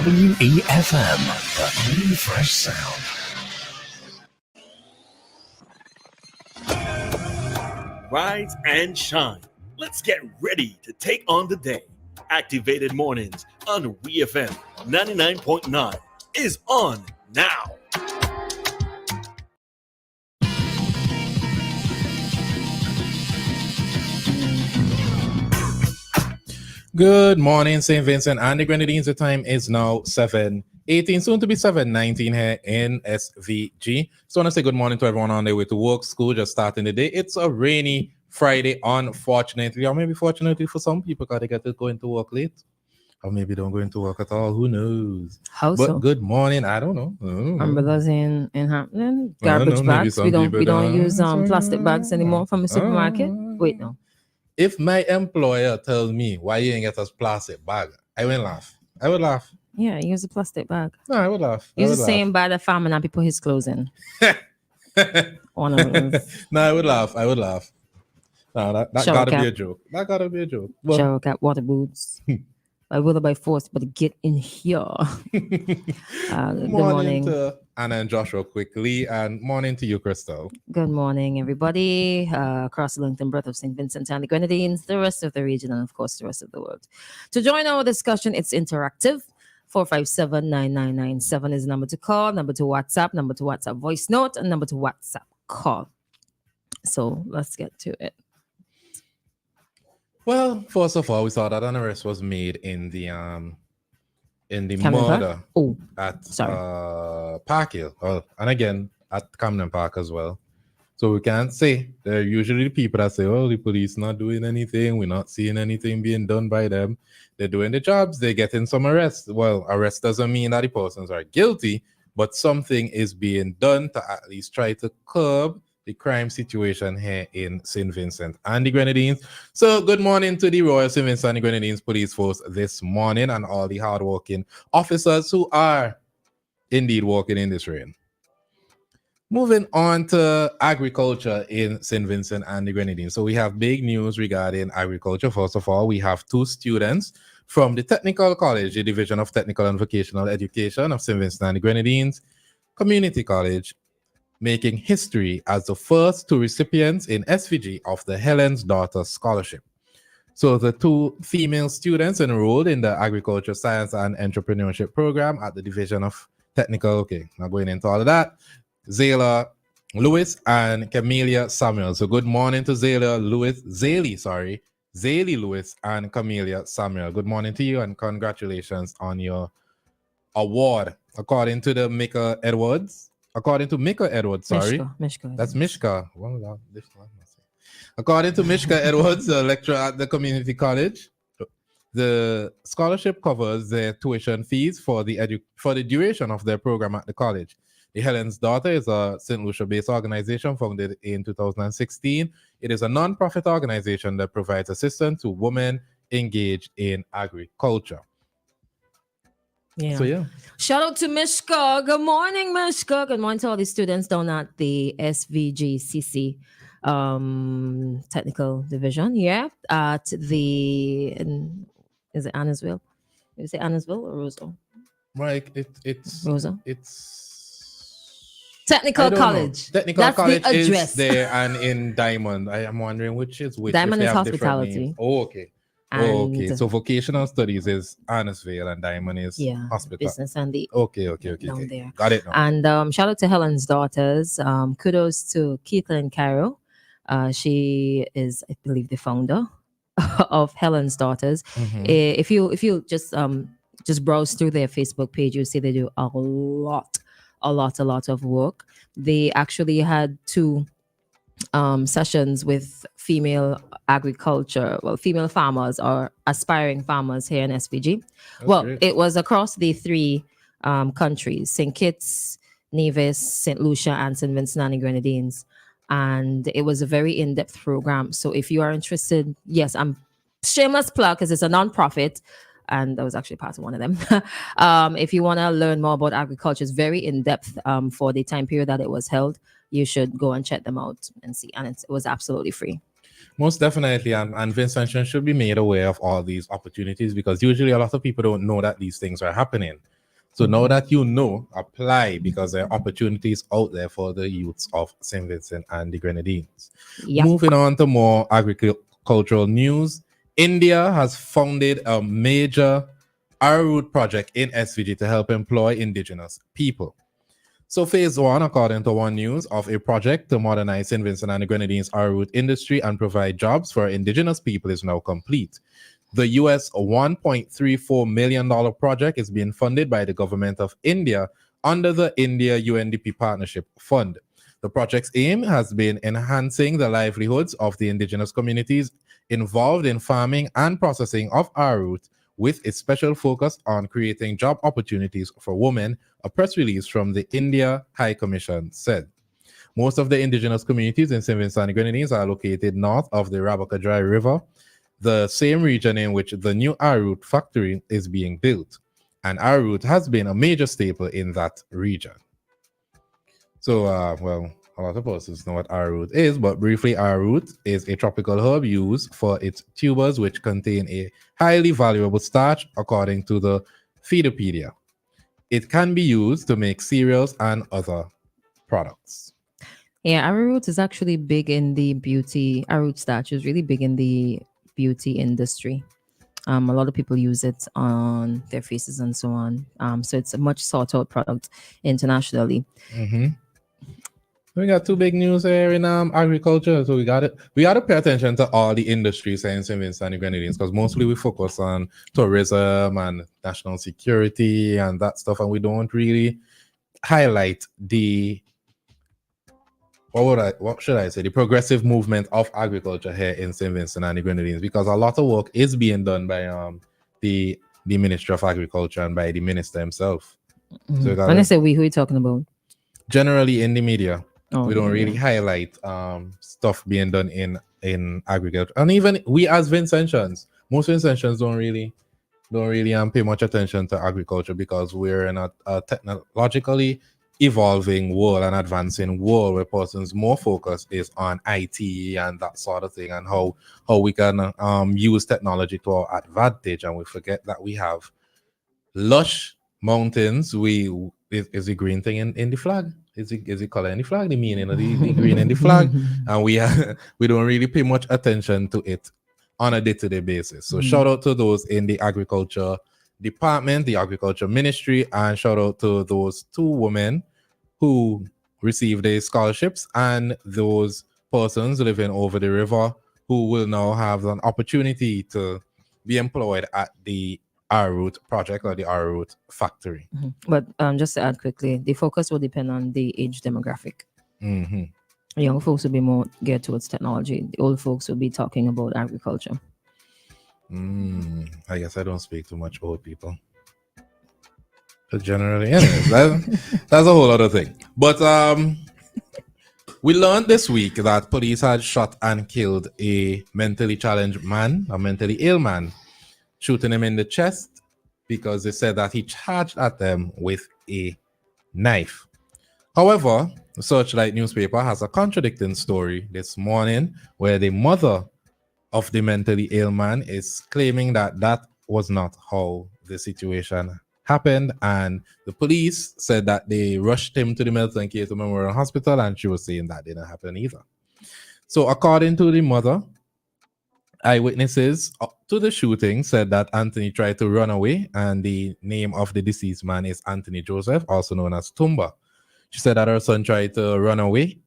WEFM, the new fresh sound. Rise and shine. Let's get ready to take on the day. Activated Mornings on WEFM 99.9 is on now. Good morning, St. Vincent and the Grenadines. The time is now 7:18, soon to be 7:19 here in SVG. So I want to say good morning to everyone on their way to work, school, just starting the day. It's a rainy Friday, unfortunately, or maybe fortunately for some people, because they get to go into work late. Or maybe don't go into work at all. Who knows? How But so? good morning. I don't know. Umbrellas in Hampton, garbage bags. We don't use plastic bags anymore from the supermarket. Wait, no. If my employer tells me why you ain't get us plastic bag, I will laugh. I would laugh. Yeah, use a plastic bag. No, I would laugh. Use the same bag the farmer and put his clothes in. One of those. No, I would laugh. I would laugh. No, that gotta be a joke. That gotta be a joke. Well, shower cap, water boots. I will by force, but get in here. Good morning to Anna and Joshua quickly, and morning to you, Christal. Good morning, everybody. Across the length and breadth of St. Vincent and the Grenadines, the rest of the region, and of course, the rest of the world. To join our discussion, it's interactive. 457-9997 is the number to call, number to WhatsApp voice note, and number to WhatsApp call. So let's get to it. Well, first of all, we saw that an arrest was made in the murder at Park Hill, and again at Camden Park as well. So we can't say they're usually the people that say, "Oh, the police not doing anything. We're not seeing anything being done by them. They're doing the jobs. They're getting some arrests." Well, arrest doesn't mean that the persons are guilty, but something is being done to at least try to curb the crime situation here in St. Vincent and the Grenadines. So good morning to the Royal St. Vincent and the Grenadines Police Force this morning and all the hardworking officers who are indeed working in this rain. Moving on to agriculture in St. Vincent and the Grenadines. So we have big news regarding agriculture. First of all, we have two students from the Technical College, the Division of Technical and Vocational Education of St. Vincent and the Grenadines Community College, making history as the first two recipients in SVG of the Helen's Daughter Scholarship. So the two female students enrolled in the Agriculture, Science and Entrepreneurship program at the Division of Technical, not going into all of that, Zayla Lewis and Camelia Samuel. So good morning to Zaylee Lewis and Camelia Samuel. Good morning to you and congratulations on your award. According to Mika Edwards, sorry. Mishka. That's Mishka. According to Mishka Edwards, the lecturer at the community college, the scholarship covers their tuition fees for the duration of their program at the college. The Helen's Daughter is a St. Lucia-based organization founded in 2016. It is a non-profit organization that provides assistance to women engaged in agriculture. Yeah. So yeah. Shout out to Mishka. Good morning, Mishka. Good morning to all the students down at the SVGCC technical division. Yeah. At the is it Annisville? Did you say Annisville or Rosal? Right. It's Rosal. It's Technical College. That's College the address. Is there and in Diamond. I am wondering which is which. Diamond is hospitality. Oh, okay. Okay, so vocational studies is Annisville and Diamond is hospital. Business and the okay. There. Got it now. And shout out to Helen's Daughters. Kudos to Keithlyn Cairo. She is, I believe, the founder of Helen's Daughters. Mm-hmm. If you just browse through their Facebook page, you'll see they do a lot of work. They actually had two sessions with female farmers or aspiring farmers here in SVG. Great. It was across the three countries, St. Kitts, Nevis, St. Lucia, and St. Vincent and the Grenadines. And it was a very in-depth program. So if you are interested, yes, I'm shameless plug because it's a non-profit. And that was actually part of one of them. If you want to learn more about agriculture, it's very in-depth for the time period that it was held. You should go and check them out and see. And it was absolutely free. Most definitely, and Vincent should be made aware of all these opportunities because usually a lot of people don't know that these things are happening. So now that you know, apply because there are opportunities out there for the youths of St. Vincent and the Grenadines. Yep. Moving on to more agricultural news, India has founded a major arrowroot project in SVG to help employ indigenous people. So phase one, according to One News, of a project to modernize St. Vincent and the Grenadines arrowroot industry and provide jobs for indigenous people is now complete. The US $1.34 million project is being funded by the government of India under the India UNDP Partnership Fund. The project's aim has been enhancing the livelihoods of the indigenous communities involved in farming and processing of arrowroot, with a special focus on creating job opportunities for women, a press release from the India High Commission said. Most of the indigenous communities in St. Vincent and the Grenadines are located north of the Rabaka Dry River, the same region in which the new arrowroot factory is being built. And arrowroot has been a major staple in that region. So, well, a lot of persons know what arrowroot is, but briefly, arrowroot is a tropical herb used for its tubers, which contain a highly valuable starch, according to the Feedopedia. It can be used to make cereals and other products. Yeah, arrowroot is actually big in the beauty. Arrowroot starch is really big in the beauty industry. A lot of people use it on their faces and so on. So it's a much sought out product internationally. Mm-hmm. We got two big news here in agriculture, so we got to pay attention to all the industries in St. Vincent and the Grenadines because mostly we focus on tourism and national security and that stuff, and we don't really highlight the what should I say, the progressive movement of agriculture here in St. Vincent and the Grenadines, because a lot of work is being done by the Ministry of Agriculture and by the minister himself. Mm-hmm. So when I say we, who are you talking about? Generally in the media. Oh, we don't really highlight stuff being done in agriculture, and even we as Vincentians, most Vincentians don't really pay much attention to agriculture because we're in a technologically evolving world and advancing world where persons more focus is on IT and that sort of thing, and how we can use technology to our advantage, and we forget that we have lush mountains. Is the green thing in the flag? Is it color in the flag? The meaning of the green in the flag, and we don't really pay much attention to it on a day-to-day basis. So shout out to those in the agriculture department, the agriculture ministry, and shout out to those two women who received their scholarships and those persons living over the river who will now have an opportunity to be employed at the arrowroot project or the arrowroot factory. Mm-hmm. But just to add quickly, the focus will depend on the age demographic. Mm-hmm. Young folks will be more geared towards technology. The old folks will be talking about agriculture. I guess I don't speak to much old people. But generally, anyways, that's a whole other thing. But we learned this week that police had shot and killed a mentally challenged man, a mentally ill man, shooting him in the chest because they said that he charged at them with a knife. However, the Searchlight newspaper has a contradicting story this morning where the mother of the mentally ill man is claiming that that was not how the situation happened, and the police said that they rushed him to the Milton Keynes Memorial Hospital, and she was saying that didn't happen either. So according to the mother, eyewitnesses to the shooting said that Anthony tried to run away, and the name of the deceased man is Anthony Joseph, also known as Tumba. She said that her son tried to run away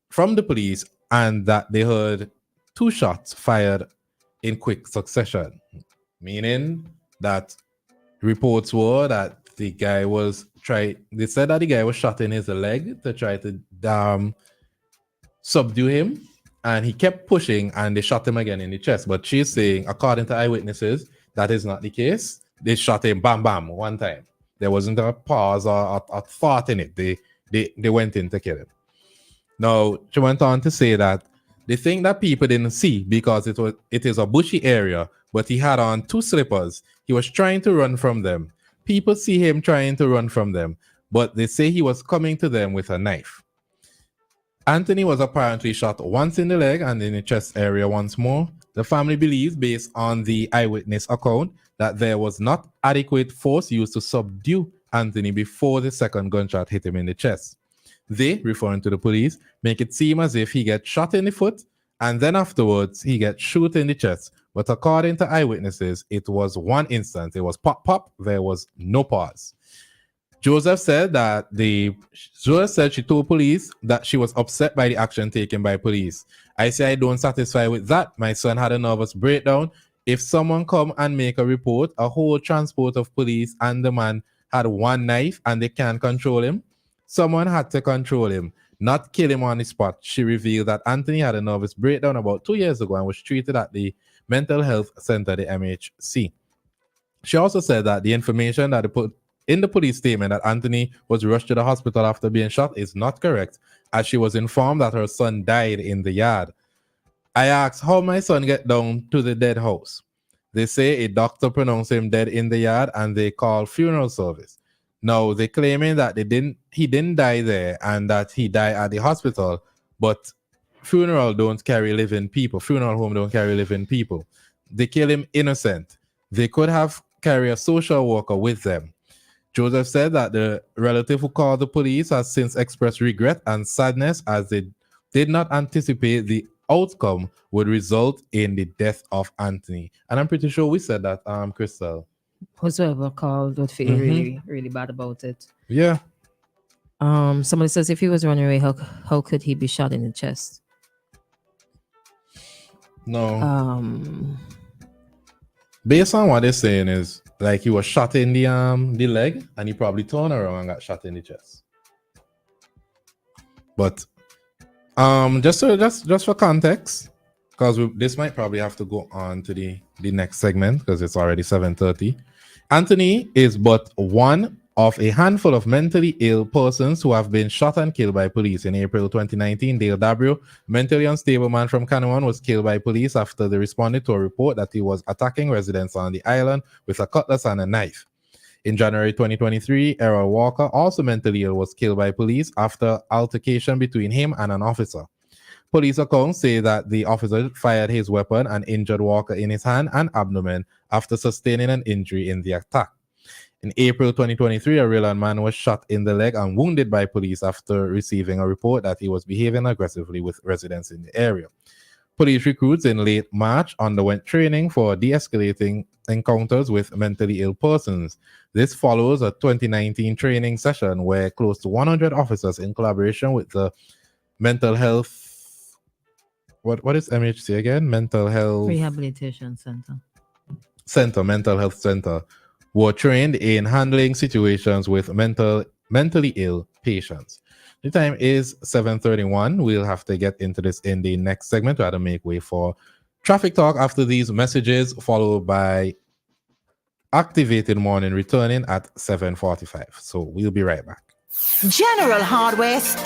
from the police and that they heard 2 shots fired in quick succession, meaning that reports were that they said that the guy was shot in his leg to try to subdue him, and he kept pushing and they shot him again in the chest. But she's saying, according to eyewitnesses, that is not the case. They shot him bam bam one time. There wasn't a pause or a thought in it. They went in to kill him. Now, she went on to say that the thing that people didn't see, because it is a bushy area, but he had on 2 slippers. He was trying to run from them. People see him trying to run from them, but they say he was coming to them with a knife. Anthony was apparently shot once in the leg and in the chest area once more. The family believes, based on the eyewitness account, that there was not adequate force used to subdue Anthony before the second gunshot hit him in the chest. They, referring to the police, make it seem as if he gets shot in the foot and then afterwards he gets shot in the chest. But according to eyewitnesses, it was one instance. It was pop, pop. There was no pause. Joseph said she told police that she was upset by the action taken by police. I say I don't satisfy with that. My son had a nervous breakdown. If someone come and make a report, a whole transport of police, and the man had one knife and they can't control him, someone had to control him, not kill him on the spot. She revealed that Anthony had a nervous breakdown about 2 years ago and was treated at the mental health center, the MHC. She also said that the information that they put in the police statement that Anthony was rushed to the hospital after being shot is not correct, as she was informed that her son died in the yard. I asked how my son get down to the dead house. They say a doctor pronounced him dead in the yard and they call funeral service. Now they're claiming that he didn't die there and that he died at the hospital, but funeral home don't carry living people. They kill him innocent. They could have carried a social worker with them. Joseph said that the relative who called the police has since expressed regret and sadness as they did not anticipate the outcome would result in the death of Anthony. And I'm pretty sure we said that, Christal. Whoever called would feel really, really bad about it. Yeah. Somebody says if he was running away, how could he be shot in the chest? No. Based on what they're saying is like he was shot in the leg and he probably turned around and got shot in the chest. But just for context, because this might probably have to go on to the next segment because it's already 7:30. Anthony is but one of a handful of mentally ill persons who have been shot and killed by police. In April 2019, Dale Dabrio, mentally unstable man from Canouan, was killed by police after they responded to a report that he was attacking residents on the island with a cutlass and a knife. In January 2023, Errol Walker, also mentally ill, was killed by police after altercation between him and an officer. Police accounts say that the officer fired his weapon and injured Walker in his hand and abdomen after sustaining an injury in the attack. In April 2023, a Ryland man was shot in the leg and wounded by police after receiving a report that he was behaving aggressively with residents in the area. Police recruits in late March underwent training for de-escalating encounters with mentally ill persons. This follows a 2019 training session where close to 100 officers, in collaboration with the mental health, what is MHC again? Mental Health Rehabilitation Center. Mental Health Center, were trained in handling situations with mentally ill patients. The time is 7:31. We'll have to get into this in the next segment. We have to make way for traffic talk after these messages, followed by Activated Morning returning at 7:45. So we'll be right back. General Hardware still